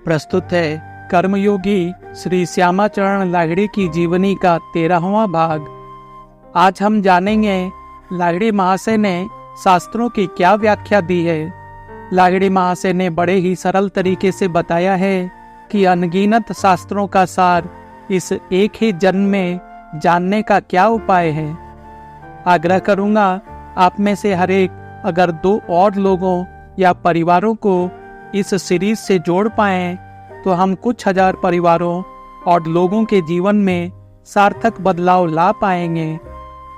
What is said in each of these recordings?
प्रस्तुत है कर्मयोगी श्री श्यामाचरण लाहिड़ी की जीवनी का 13वां भाग। आज हम जानेंगे लाहिड़ी महाशय ने शास्त्रों की क्या व्याख्या दी है। लाहिड़ी महाशय ने बड़े ही सरल तरीके से बताया है कि अनगिनत शास्त्रों का सार इस एक ही जन्म में जानने का क्या उपाय है। आग्रह करूंगा आप में से हर एक अगर 2 और लोगों या परिवारों को इस सीरीज से जोड़ पाएं तो हम कुछ हजार परिवारों और लोगों के जीवन में सार्थक बदलाव ला पाएंगे।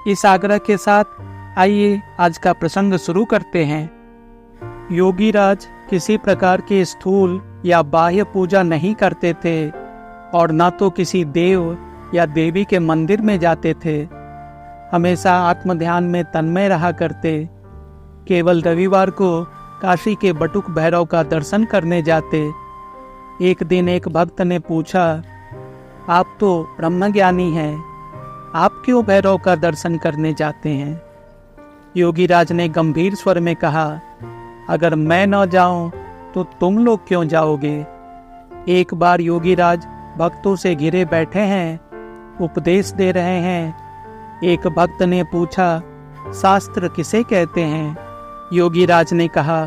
इस आग्रह के साथ आइए आज का प्रसंग शुरू करते हैं। योगीराज किसी प्रकार की स्थूल या बाह्य पूजा नहीं करते थे और न तो किसी देव या देवी के मंदिर में जाते थे। हमेशा आत्मध्यान में तन्मय रहा करते। केवल रविवार को काशी के बटुक भैरव का दर्शन करने जाते। एक दिन एक भक्त ने पूछा, आप तो ब्रह्मज्ञानी हैं, आप क्यों भैरव का दर्शन करने जाते हैं? योगीराज ने गंभीर स्वर में कहा, अगर मैं न जाऊं तो तुम लोग क्यों जाओगे? एक बार योगीराज भक्तों से घिरे बैठे हैं, उपदेश दे रहे हैं। एक भक्त ने पूछा, शास्त्र किसे कहते हैं? योगीराज ने कहा,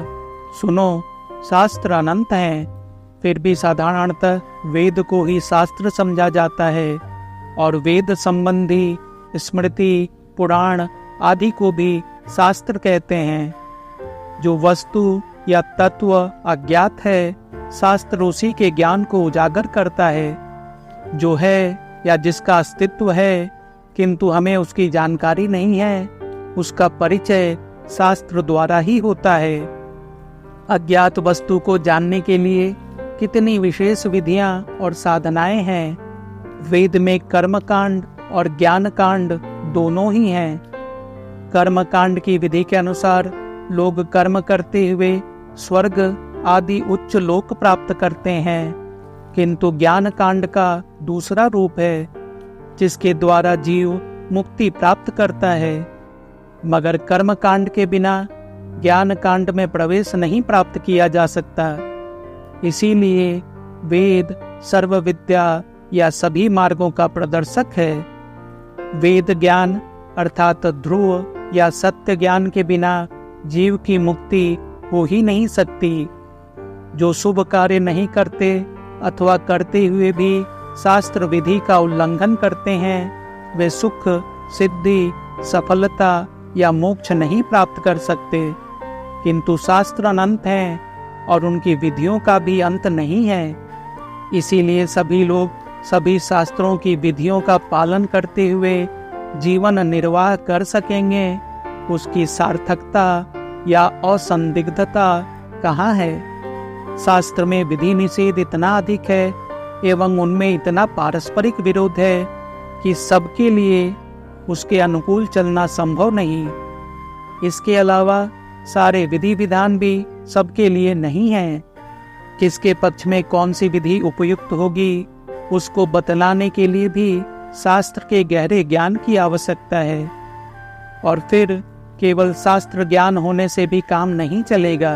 सुनो, शास्त्र अनंत हैं, फिर भी साधारणतः वेद को ही शास्त्र समझा जाता है और वेद संबंधी स्मृति, पुराण आदि को भी शास्त्र कहते हैं। जो वस्तु या तत्व अज्ञात है, शास्त्र उसी के ज्ञान को उजागर करता है। जो है या जिसका अस्तित्व है किंतु हमें उसकी जानकारी नहीं है, उसका परिचय शास्त्र द्वारा ही होता है। अज्ञात वस्तु को जानने के लिए कितनी विशेष विधियां और साधनाएं हैं। वेद में कर्मकांड और ज्ञान कांड दोनों ही हैं। कर्मकांड की विधि के अनुसार लोग कर्म करते हुए स्वर्ग आदि उच्च लोक प्राप्त करते हैं, किंतु ज्ञान कांड का दूसरा रूप है जिसके द्वारा जीव मुक्ति प्राप्त करता है। मगर कर्म कांड के बिना ज्ञान कांड में प्रवेश नहीं प्राप्त किया जा सकता। इसीलिए वेद सर्व विद्या या सभी मार्गों का प्रदर्शक है। वेद ज्ञान अर्थात ध्रुव या सत्य ज्ञान के बिना जीव की मुक्ति हो ही नहीं सकती। जो शुभ कार्य नहीं करते अथवा करते हुए भी शास्त्र विधि का उल्लंघन करते हैं, वे सुख, सिद्धि, सफलता या मोक्ष नहीं प्राप्त कर सकते। किंतु शास्त्र अनंत हैं और उनकी विधियों का भी अंत नहीं है। इसीलिए सभी लोग सभी शास्त्रों की विधियों का पालन करते हुए जीवन निर्वाह कर सकेंगे। उसकी सार्थकता या असंदिग्धता कहाँ है? शास्त्र में विधि निषेध इतना अधिक है एवं उनमें इतना पारस्परिक विरोध है कि सबके लिए उसके अनुकूल चलना संभव नहीं। इसके अलावा सारे विधि विधान भी सबके लिए नहीं हैं। किसके पक्ष में कौन सी विधि उपयुक्त होगी, उसको बतलाने के लिए भी शास्त्र के गहरे ज्ञान की आवश्यकता है। और फिर केवल शास्त्र ज्ञान होने से भी काम नहीं चलेगा।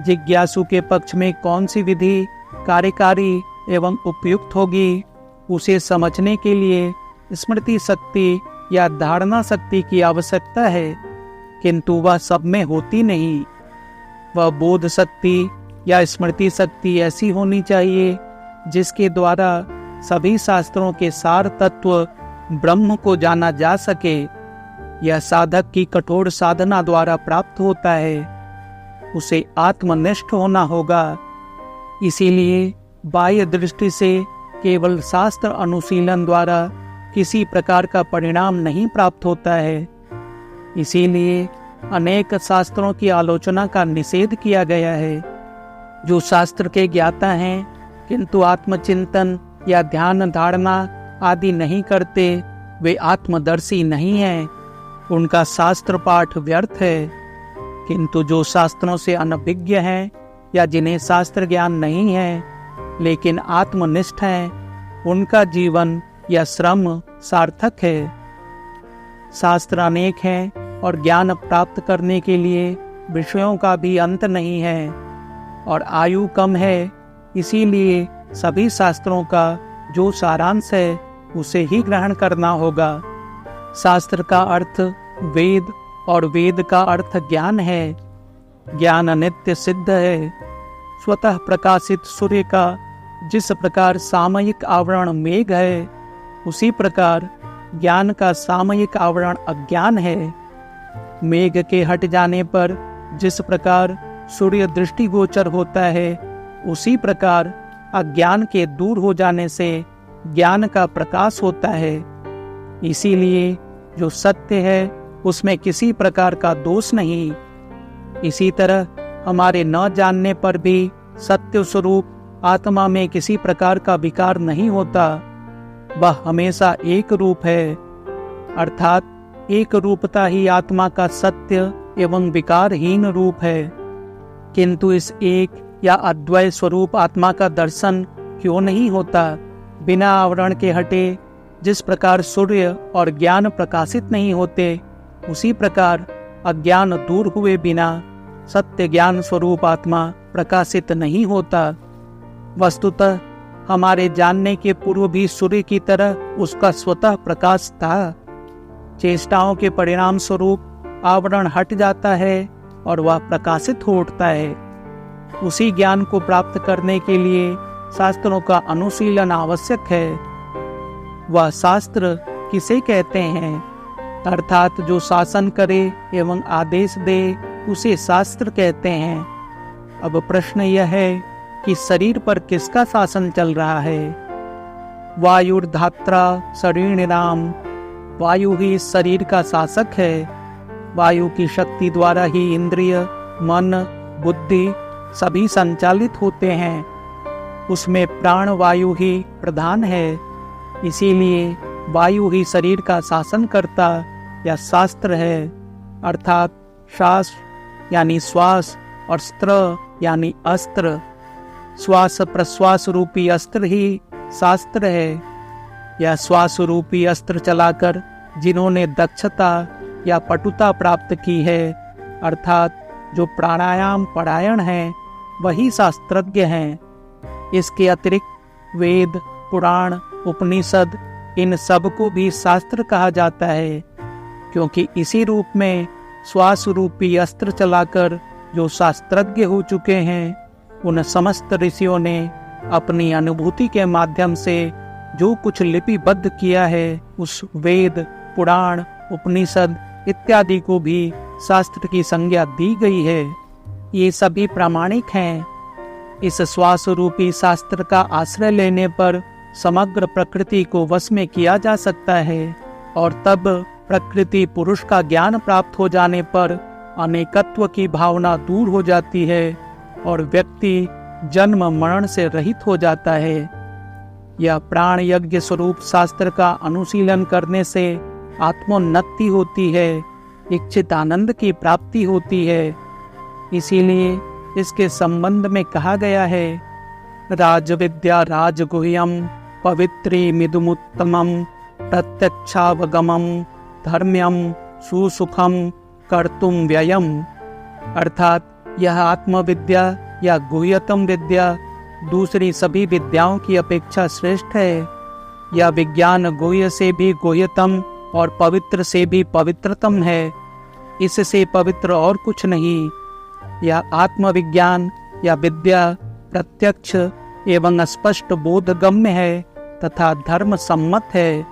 जिज्ञासु के पक्ष में कौन सी विधि कार्यकारी एवं उपयुक्त होगी, उसे समझने के लिए स्मृति शक्ति या धारणा शक्ति की आवश्यकता है, किंतु वह सब में होती नहीं। वह बोध शक्ति या स्मृति शक्ति ऐसी होनी चाहिए जिसके द्वारा सभी शास्त्रों के सार तत्व ब्रह्म को जाना जा सके। यह साधक की कठोर साधना द्वारा प्राप्त होता है। उसे आत्मनिष्ठ होना होगा। इसीलिए बाह्य दृष्टि से केवल शास्त्र अनुशीलन द्वारा किसी प्रकार का परिणाम नहीं प्राप्त होता है। इसीलिए अनेक शास्त्रों की आलोचना का निषेध किया गया है। जो शास्त्र के ज्ञाता हैं किंतु आत्मचिंतन या ध्यान धारणा आदि नहीं करते, वे आत्मदर्शी नहीं हैं। उनका शास्त्र पाठ व्यर्थ है। किंतु जो शास्त्रों से अनभिज्ञ हैं या जिन्हें शास्त्र ज्ञान नहीं है लेकिन आत्मनिष्ठ हैं, उनका जीवन या श्रम सार्थक है। शास्त्र अनेक हैं और ज्ञान प्राप्त करने के लिए विषयों का भी अंत नहीं है। और आयु कम है इसीलिए सभी शास्त्रों का जो सारांश है उसे ही ग्रहण करना होगा। शास्त्र का अर्थ वेद और वेद का अर्थ ज्ञान है। ज्ञान नित्य सिद्ध है। स्वतः प्रकाशित सूर्य का जिस प्रकार सामयिक आवरण मेघ है, उसी प्रकार ज्ञान का सामयिक आवरण अज्ञान है। मेघ के हट जाने पर जिस प्रकार सूर्य दृष्टिगोचर होता है, उसी प्रकार अज्ञान के दूर हो जाने से ज्ञान का प्रकाश होता है। इसीलिए जो सत्य है उसमें किसी प्रकार का दोष नहीं। इसी तरह हमारे न जानने पर भी सत्य स्वरूप आत्मा में किसी प्रकार का विकार नहीं होता। वह हमेशा एक रूप है, अर्थात एक रूपता ही आत्मा का सत्य एवं विकारहीन रूप है। किंतु इस एक या अद्वय स्वरूप आत्मा का दर्शन क्यों नहीं होता? बिना आवरण के हटे जिस प्रकार सूर्य और ज्ञान प्रकाशित नहीं होते, उसी प्रकार अज्ञान दूर हुए बिना सत्य ज्ञान स्वरूप आत्मा प्रकाशित नहीं होता। वस्तुतः हमारे जानने के पूर्व भी सूर्य की तरह उसका स्वतः प्रकाश था। चेष्टाओं के परिणाम स्वरूप आवरण हट जाता है और वह प्रकाशित हो उठता है। उसी ज्ञान को प्राप्त करने के लिए शास्त्रों का अनुशीलन आवश्यक है। वह शास्त्र किसे कहते हैं? अर्थात जो शासन करे एवं आदेश दे उसे शास्त्र कहते हैं। अब प्रश्न यह है कि शरीर पर किसका शासन चल रहा है? वायुर्धात्रा शरीरिणाम, वायु ही शरीर का शासक है। वायु की शक्ति द्वारा ही इंद्रिय, मन, बुद्धि सभी संचालित होते हैं। उसमें प्राण वायु ही प्रधान है। इसीलिए वायु ही शरीर का शासन करता या शास्त्र है। अर्थात शास्त्र यानी श्वास और स्त्र यानी अस्त्र। श्वास प्रश्वास रूपी अस्त्र ही शास्त्र है। यह श्वास रूपी अस्त्र चलाकर जिन्होंने दक्षता या पटुता प्राप्त की है, अर्थात जो प्राणायाम परायण हैं, वही शास्त्रज्ञ हैं। इसके अतिरिक्त वेद, पुराण, उपनिषद इन सब को भी शास्त्र कहा जाता है, क्योंकि इसी रूप में श्वास रूपी अस्त्र चलाकर जो शास्त्रज्ञ हो चुके हैं, उन समस्त ऋषियों ने अपनी अनुभूति के माध्यम से जो कुछ लिपिबद्ध किया है, उस वेद, पुराण, उपनिषद इत्यादि को भी शास्त्र की संज्ञा दी गई है। ये सभी प्रामाणिक हैं। इस श्वास रूपी शास्त्र का आश्रय लेने पर समग्र प्रकृति को वश में किया जा सकता है और तब प्रकृति पुरुष का ज्ञान प्राप्त हो जाने पर अनेकत्व की भावना दूर हो जाती है और व्यक्ति जन्म मरण से रहित हो जाता है। यह प्राण यज्ञ स्वरूप शास्त्र का अनुशीलन करने से आत्मोन्नति होती है, इच्छित आनंद की प्राप्ति होती है। इसीलिए इसके संबंध में कहा गया है, राजविद्या राजगुह्यम पवित्री मिदुमुत्तमम प्रत्यक्षावगमम धर्म्यम सुसुखम कर्तुम व्ययम। अर्थात यह आत्मविद्या या गुह्यतम विद्या दूसरी सभी विद्याओं की अपेक्षा श्रेष्ठ है। यह विज्ञान गुह्य से भी गुह्यतम और पवित्र से भी पवित्रतम है। इससे पवित्र और कुछ नहीं। यह आत्मविज्ञान या विद्या प्रत्यक्ष एवं स्पष्ट बोधगम्य है तथा धर्म सम्मत है।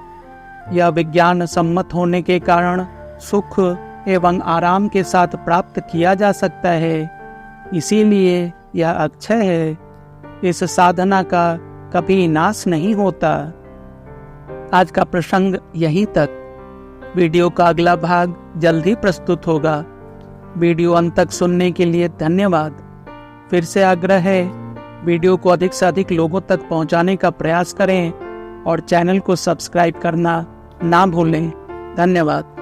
यह विज्ञान सम्मत होने के कारण सुख एवं आराम के साथ प्राप्त किया जा सकता है। इसीलिए यह अक्षय है। इस साधना का कभी नाश नहीं होता। आज का प्रसंग यहीं तक। वीडियो का अगला भाग जल्द ही प्रस्तुत होगा। वीडियो अंत तक सुनने के लिए धन्यवाद। फिर से आग्रह है, वीडियो को अधिक से अधिक लोगों तक पहुंचाने का प्रयास करें और चैनल को सब्सक्राइब करना ना भूलें। धन्यवाद।